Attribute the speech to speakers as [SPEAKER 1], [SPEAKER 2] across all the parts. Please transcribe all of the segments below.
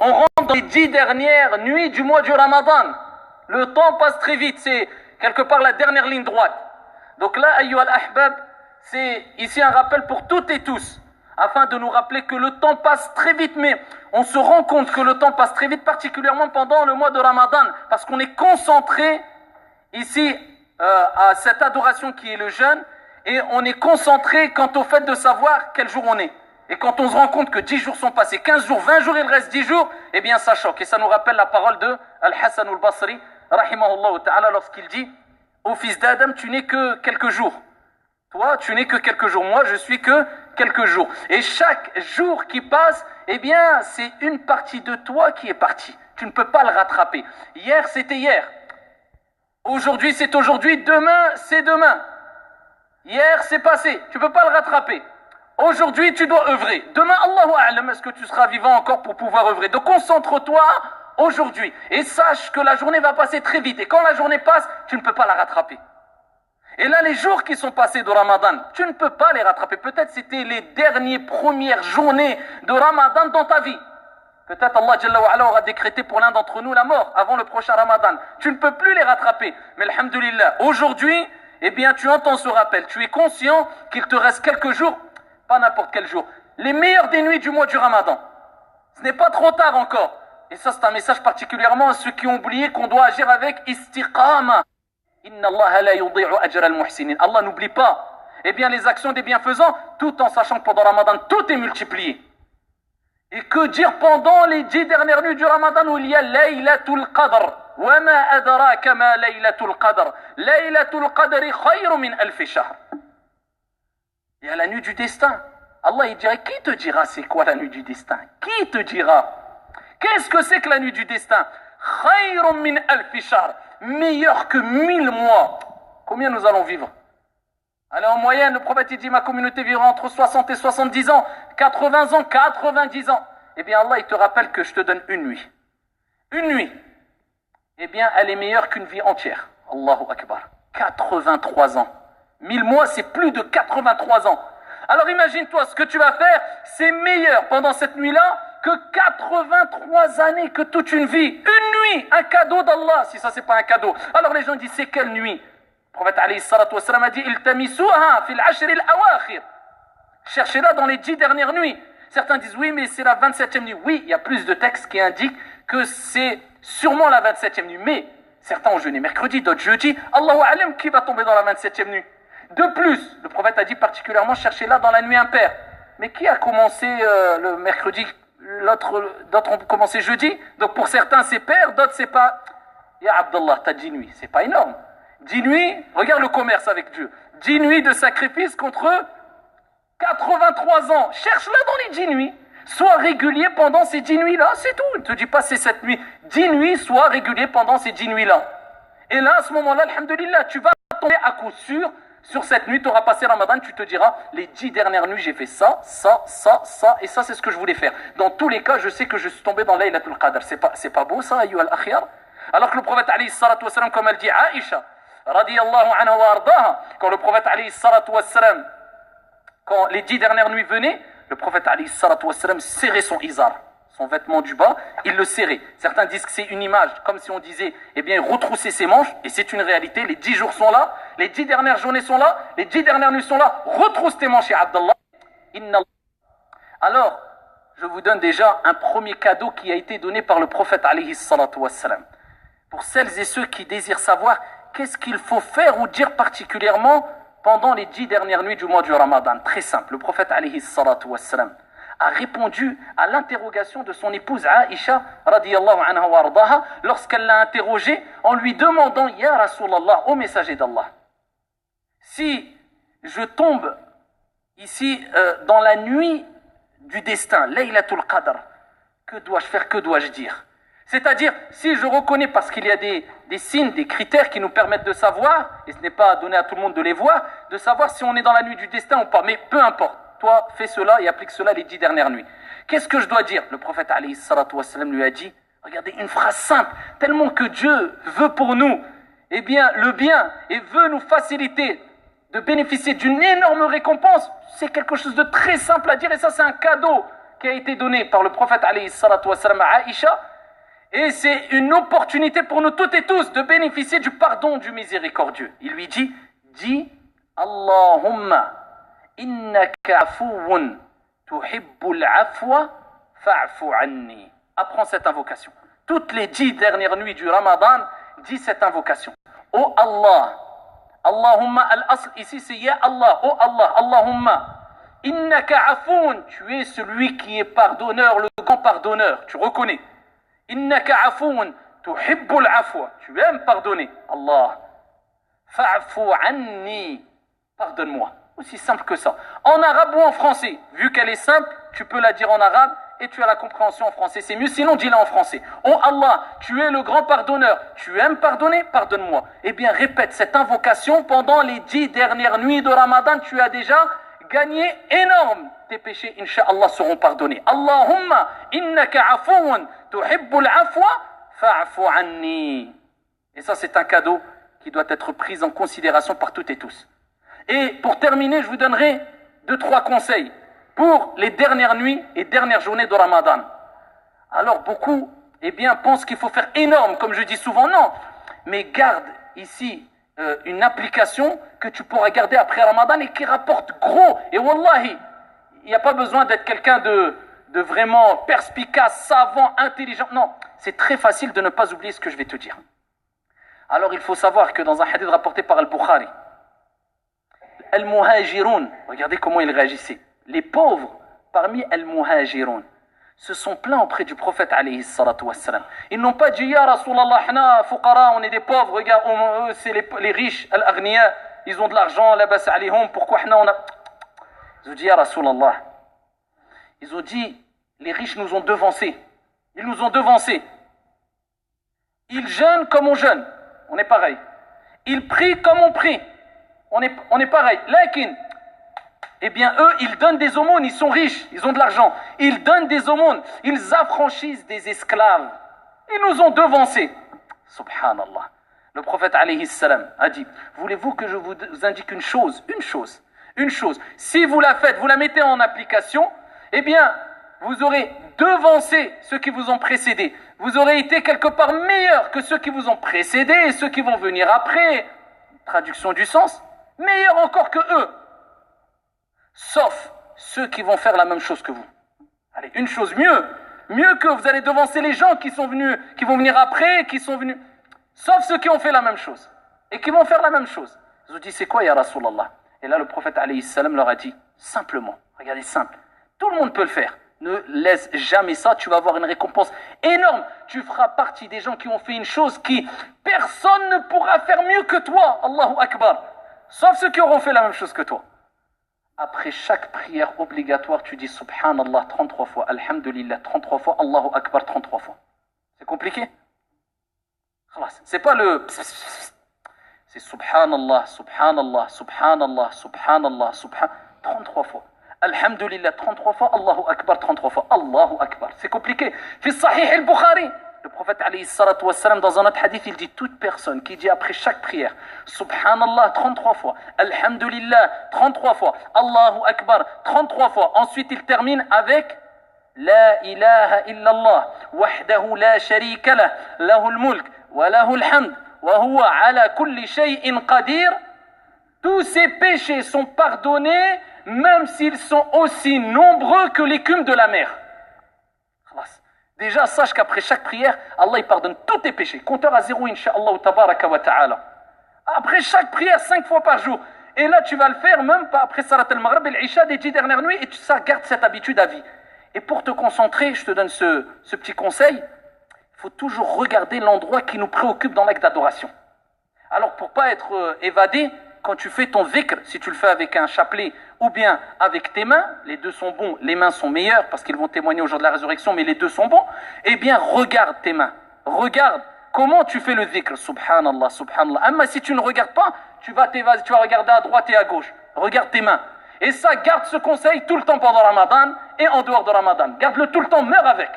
[SPEAKER 1] On rentre dans les 10 dernières nuits du mois du Ramadan. Le temps passe très vite, c'est quelque part la dernière ligne droite. Donc là, ayyuhal ahbab, c'est ici un rappel pour toutes et tous, afin de nous rappeler que le temps passe très vite, mais on se rend compte que le temps passe très vite, particulièrement pendant le mois de Ramadan, parce qu'on est concentré ici à cette adoration qui est le jeûne, et on est concentré quant au fait de savoir quel jour on est. Et quand on se rend compte que 10 jours sont passés, 15 jours, 20 jours, il reste 10 jours, eh bien ça choque. Et ça nous rappelle la parole de Al-Hassan al-Basri, rahimahullah ta'ala, lorsqu'il dit « Ô fils d'Adam, tu n'es que quelques jours. Toi, tu n'es que quelques jours. Moi, je suis que quelques jours. Et chaque jour qui passe, eh bien, c'est une partie de toi qui est partie. Tu ne peux pas le rattraper. Hier, c'était hier. Aujourd'hui, c'est aujourd'hui. Demain, c'est demain. Hier, c'est passé. Tu ne peux pas le rattraper. Aujourd'hui, tu dois œuvrer. Demain, Allahu A'lam, est-ce que tu seras vivant encore pour pouvoir œuvrer? Donc, concentre-toi aujourd'hui. Et sache que la journée va passer très vite. Et quand la journée passe, tu ne peux pas la rattraper. Et là, les jours qui sont passés de Ramadan, tu ne peux pas les rattraper. Peut-être c'était les premières journées de Ramadan dans ta vie. Peut-être Allah Jalla wa Ala aura décrété pour l'un d'entre nous la mort avant le prochain Ramadan. Tu ne peux plus les rattraper. Mais alhamdulillah, aujourd'hui, eh bien, tu entends ce rappel. Tu es conscient qu'il te reste quelques jours, pas n'importe quel jour, les meilleures des nuits du mois du Ramadan. Ce n'est pas trop tard encore. Et ça, c'est un message particulièrement à ceux qui ont oublié qu'on doit agir avec istiqama. Inna Allah la yudi'u ajra al-muhsinin. Allah n'oublie pas, eh bien, les actions des bienfaisants, tout en sachant que pendant Ramadan, tout est multiplié. Et que dire pendant les 10 dernières nuits du Ramadan où il y a Laylatul Qadr. Wa ma adraka ma Laylatul Qadr. Laylatul Qadri khayru min alfi shahr. Il y a la nuit du destin. Allah, il dirait, qui te dira c'est quoi la nuit du destin? Qui te dira? Qu'est-ce que c'est que la nuit du destin? Khayru min alfi shahr. Meilleur que 1000 mois. Combien nous allons vivre? Allez, en moyenne, le prophète il dit, ma communauté vivra entre 60 et 70 ans, 80 ans, 90 ans. Eh bien, Allah, il te rappelle que je te donne une nuit. Une nuit. Eh bien, elle est meilleure qu'une vie entière. Allahu Akbar. 83 ans. 1000 mois, c'est plus de 83 ans. Alors imagine-toi, ce que tu vas faire, c'est meilleur pendant cette nuit-là que 83 années, que toute une vie. Une nuit, un cadeau d'Allah, si ça c'est pas un cadeau. Alors les gens disent, c'est quelle nuit? Le prophète alayhi salatu wassalam a dit, iltamisuha fil ashri al-awakhir. Cherchez-la dans les 10 dernières nuits. Certains disent, oui, mais c'est la 27e nuit. Oui, il y a plus de textes qui indiquent que c'est sûrement la 27e nuit. Mais certains ont jeûné mercredi, d'autres jeudi. Allahu alam, qui va tomber dans la 27e nuit? De plus, le prophète a dit particulièrement, cherchez-la dans la nuit impaire. Mais qui a commencé le mercredi? D'autres ont commencé jeudi. Donc pour certains c'est pair, d'autres c'est pas. Ya Abdallah, t'as 10 nuits, c'est pas énorme. 10 nuits, regarde le commerce avec Dieu. 10 nuits de sacrifice contre 83 ans. Cherche-la dans les 10 nuits. Sois régulier pendant ces 10 nuits-là, c'est tout. Ne te dis pas c'est cette nuit. 10 nuits, sois régulier pendant ces 10 nuits-là. Et là, à ce moment-là, alhamdulillah, tu vas tomber à coup sûr. Sur cette nuit, tu auras passé Ramadan, tu te diras, les 10 dernières nuits, j'ai fait ça, ça, ça, ça, et ça, c'est ce que je voulais faire. Dans tous les cas, je sais que je suis tombé dans Laylatul Qadr. C'est pas beau, ça, ayyuhal akhyar? Alors que le prophète, alayhi salatu wassalam, comme elle dit Aïcha, radiyallahu anha wa ardaha, quand le prophète, alayhi salatu wassalam, quand les 10 dernières nuits venaient, le prophète, alayhi salatu wassalam, serrait son izar, son vêtement du bas, il le serrait. Certains disent que c'est une image, comme si on disait, eh bien, retrousser ses manches, et c'est une réalité, les 10 jours sont là, les 10 dernières journées sont là, les 10 dernières nuits sont là, retrousse tes manches, ya Abdallah. Alors, je vous donne déjà un premier cadeau qui a été donné par le prophète, alayhi salatu wassalam. Pour celles et ceux qui désirent savoir qu'est-ce qu'il faut faire ou dire particulièrement pendant les 10 dernières nuits du mois du Ramadan. Très simple, le prophète, alayhi salatu wassalam, a répondu à l'interrogation de son épouse Aïcha radiyallahu anha wa ardaha lorsqu'elle l'a interrogé en lui demandant, Ya Rasulallah, ô messager d'Allah, si je tombe ici dans la nuit du destin, Laylatul Qadr, que dois-je faire, que dois-je dire? C'est-à-dire, si je reconnais, parce qu'il y a des signes, des critères qui nous permettent de savoir, et ce n'est pas donné à tout le monde de les voir, de savoir si on est dans la nuit du destin ou pas, mais peu importe. Toi, fais cela et applique cela les 10 dernières nuits. Qu'est-ce que je dois dire? Le prophète alayhi salatu wassalam lui a dit, regardez, une phrase simple, tellement que Dieu veut pour nous, eh bien, le bien, et veut nous faciliter de bénéficier d'une énorme récompense. C'est quelque chose de très simple à dire, et ça, c'est un cadeau qui a été donné par le prophète alayhi salatu wassalam à Aïcha, et c'est une opportunité pour nous toutes et tous de bénéficier du pardon du miséricordieux. Il lui dit, dis Allahumma innaka afouun tuhibbul afwa fa'fu anni. Apprends cette invocation. Toutes les 10 dernières nuits du Ramadan, dis cette invocation. Oh Allah, Allahumma al-asl, ici c'est Ya Allah, oh Allah, Allahumma, innaka afoun, tu es celui qui est pardonneur, le grand pardonneur, tu reconnais. Innaka afoun, tuhibbul afwa, tu aimes pardonner. Allah, fa'fu anni, pardonne-moi. Aussi simple que ça. En arabe ou en français, vu qu'elle est simple, tu peux la dire en arabe et tu as la compréhension en français. C'est mieux, sinon dis-la en français. Oh Allah, tu es le grand pardonneur. Tu aimes pardonner? Pardonne-moi. Eh bien, répète cette invocation pendant les 10 dernières nuits de Ramadan. Tu as déjà gagné énorme. Tes péchés, Inch'Allah, seront pardonnés. Allahumma innaka afoun tuhibbul afwa fa'fu anni. Et ça, c'est un cadeau qui doit être pris en considération par toutes et tous. Et pour terminer, je vous donnerai 2-3 conseils pour les dernières nuits et dernières journées de Ramadan. Alors beaucoup, pensent qu'il faut faire énorme, comme je dis souvent. Non, mais garde ici une application que tu pourras garder après Ramadan et qui rapporte gros. Et wallahi, il n'y a pas besoin d'être quelqu'un de vraiment perspicace, savant, intelligent. Non, c'est très facile de ne pas oublier ce que je vais te dire. Alors il faut savoir que dans un hadith rapporté par Al-Bukhari, Al-Muhajiroun, regardez comment il réagissait. Les pauvres parmi Al-Muhajiroun se sont plaints auprès du prophète alayhi salatu wassalam. Ils n'ont pas dit Ya Rasulallah, hna fuqara, on est des pauvres, regarde, c'est les riches, Al-Aghniya, ils ont de l'argent, la bas alayhum, pourquoi hna on a. Ils ont dit Ya Rasulallah. Ils ont dit les riches nous ont devancés. Ils nous ont devancés. Ils jeûnent comme on jeûne. On est pareil. Ils prient comme on prie. On est pareil. Lakin, eux, ils donnent des aumônes, ils sont riches, ils ont de l'argent. Ils donnent des aumônes, ils affranchissent des esclaves. Ils nous ont devancés. Subhanallah. Le prophète alayhi salam a dit, voulez-vous que je vous indique une chose? Si vous la faites, vous la mettez en application, vous aurez devancé ceux qui vous ont précédés. Vous aurez été quelque part meilleur que ceux qui vous ont précédés et ceux qui vont venir après. Traduction du sens. Meilleurs encore que eux, sauf ceux qui vont faire la même chose que vous. Allez, une chose mieux que vous allez devancer les gens qui vont venir après, sauf ceux qui ont fait la même chose et qui vont faire la même chose. Ils ont dit c'est quoi ya Rasulallah? Et là le prophète alayhi salam leur a dit simplement, regardez simple, tout le monde peut le faire. Ne laisse jamais ça, tu vas avoir une récompense énorme. Tu feras partie des gens qui ont fait une chose qui personne ne pourra faire mieux que toi. Allahu Akbar. Sauf ceux qui auront fait la même chose que toi. Après chaque prière obligatoire, tu dis Subhanallah 33 fois, Alhamdulillah 33 fois, Allahu Akbar 33 fois. C'est compliqué? C'est pas le... C'est Subhanallah, Subhanallah, Subhanallah, Subhanallah, Subhanallah, 33 fois. Alhamdulillah 33 fois, Allahu Akbar 33 fois, Allahu Akbar. C'est compliqué. Fi Sahih al-Bukhari, le prophète alayhi salatu wassalam, dans un autre hadith, il dit toute personne qui dit après chaque prière Subhanallah 33 fois, Alhamdulillah 33 fois, Allahu Akbar 33 fois. Ensuite, il termine avec La ilaha illallah, wahdahu la sharika lah, lahul mulk, wa lahul hamd, wa huwa ala kulli shay'in qadir. Tous ces péchés sont pardonnés, même s'ils sont aussi nombreux que l'écume de la mer. Déjà, sache qu'après chaque prière, Allah il pardonne tous tes péchés. Compteur à zéro, incha'Allah, tabaraka wa ta'ala. Après chaque prière, 5 fois par jour. Et là, tu vas le faire même pas après Salat al-Maghrib et l'Isha des 10 dernières nuits, et tu gardes cette habitude à vie. Et pour te concentrer, je te donne ce petit conseil, il faut toujours regarder l'endroit qui nous préoccupe dans l'acte d'adoration. Alors, pour pas être évadé, quand tu fais ton dhikr, si tu le fais avec un chapelet ou bien avec tes mains, les deux sont bons, les mains sont meilleures parce qu'ils vont témoigner au jour de la résurrection, mais les deux sont bons, regarde tes mains. Regarde comment tu fais le dhikr. Subhanallah, subhanallah. Mais si tu ne regardes pas, tu vas regarder à droite et à gauche. Regarde tes mains. Et ça, garde ce conseil tout le temps pendant Ramadan et en dehors de Ramadan. Garde-le tout le temps, meurs avec.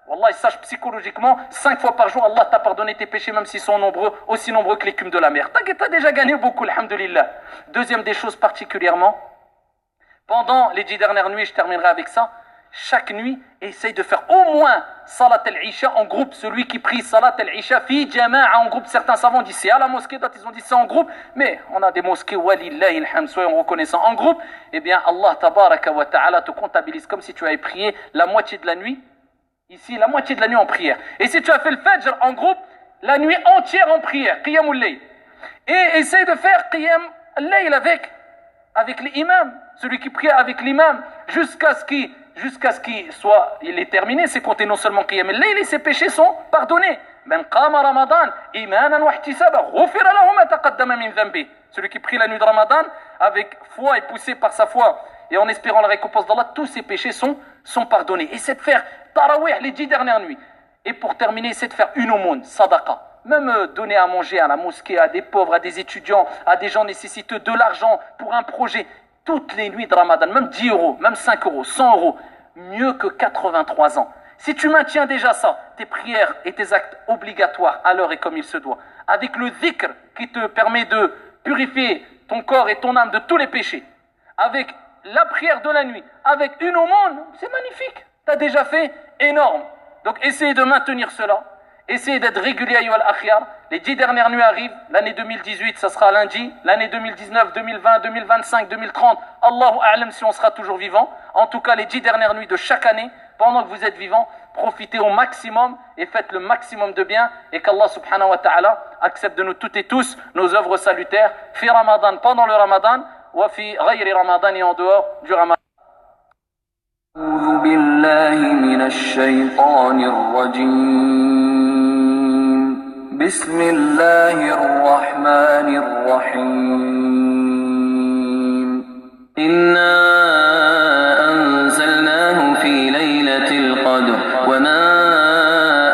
[SPEAKER 1] Wallah, sache psychologiquement, 5 fois par jour, Allah t'a pardonné tes péchés, même s'ils sont nombreux, aussi nombreux que l'écume de la mer. T'as déjà gagné beaucoup, alhamdulillah. Deuxième des choses particulièrement, pendant les 10 dernières nuits, je terminerai avec ça, chaque nuit, essaye de faire au moins Salat al-Isha en groupe. Celui qui prie Salat al-Isha fi jama'a en groupe. Certains savants disent c'est à la mosquée, d'autres ils ont dit c'est en groupe. Mais on a des mosquées, walillahi alhamd, soyons reconnaissants, en groupe. Eh bien Allah tabaraka wa ta'ala te comptabilise comme si tu avais prié la moitié de la nuit. Ici, la moitié de la nuit en prière. Et si tu as fait le Fajr en groupe, la nuit entière en prière, Qiyamul Layl. Et essaye de faire Qiyam al-Layl avec l'imam, celui qui prie avec l'imam, jusqu'à ce qu'il soit, il est terminé, c'est compté non seulement Qiyam al-Layl, et ses péchés sont pardonnés. Man qama Ramadan, imanan wa ihtisaba, ghufira lahu ma taqaddama min dhanbi. Celui qui prie la nuit de Ramadan, avec foi et poussé par sa foi, et en espérant la récompense d'Allah, tous ses péchés sont pardonnés. Et c'est de faire Tarawih les 10 dernières nuits. Et pour terminer, c'est de faire une aumône, sadaqa. Même donner à manger à la mosquée, à des pauvres, à des étudiants, à des gens nécessiteux, de l'argent pour un projet. Toutes les nuits de Ramadan, même 10 euros, même 5 euros, 100 euros, mieux que 83 ans. Si tu maintiens déjà ça, tes prières et tes actes obligatoires à l'heure et comme il se doit, avec le dhikr qui te permet de purifier ton corps et ton âme de tous les péchés, avec la prière de la nuit, avec une aumône, c'est magnifique. Tu as déjà fait énorme. Donc essayez de maintenir cela. Essayez d'être régulier, ayyuha al-akhyar. Les 10 dernières nuits arrivent. L'année 2018, ça sera lundi. L'année 2019, 2020, 2025, 2030. Allahu a'lam si on sera toujours vivant. En tout cas, les 10 dernières nuits de chaque année, pendant que vous êtes vivant, profitez au maximum et faites le maximum de bien. Et qu'Allah subhanahu wa ta'ala accepte de nous toutes et tous nos œuvres salutaires. Fi Ramadan, pendant le Ramadan. Wa fi ghayri Ramadan et en dehors du Ramadan.
[SPEAKER 2] أعوذ بالله من الشيطان الرجيم بسم الله الرحمن الرحيم إنا أنزلناه في ليلة القدر وما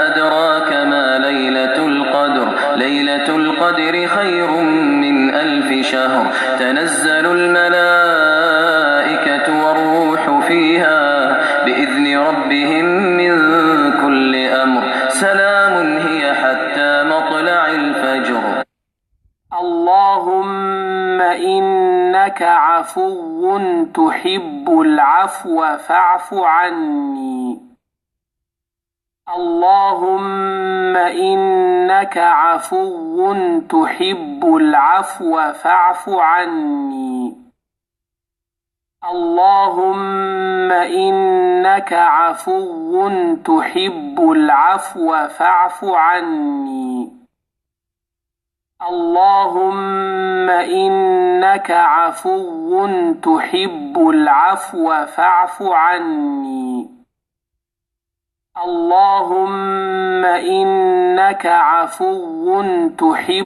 [SPEAKER 2] أدراك ما ليلة القدر ليلة القدر خير من ألف شهر تنزل الملائكة والروح فيها بإذن ربهم من كل أمر سلام هي حتى مطلع الفجر
[SPEAKER 3] اللهم إنك عفو تحب العفو فاعف عني اللهم إنك عفو تحب العفو فاعف عني اللهم إنك عفو تحب العفو فاعف عني اللهم إنك عفو تحب العفو فاعف عني اللهم إنك عفو تحب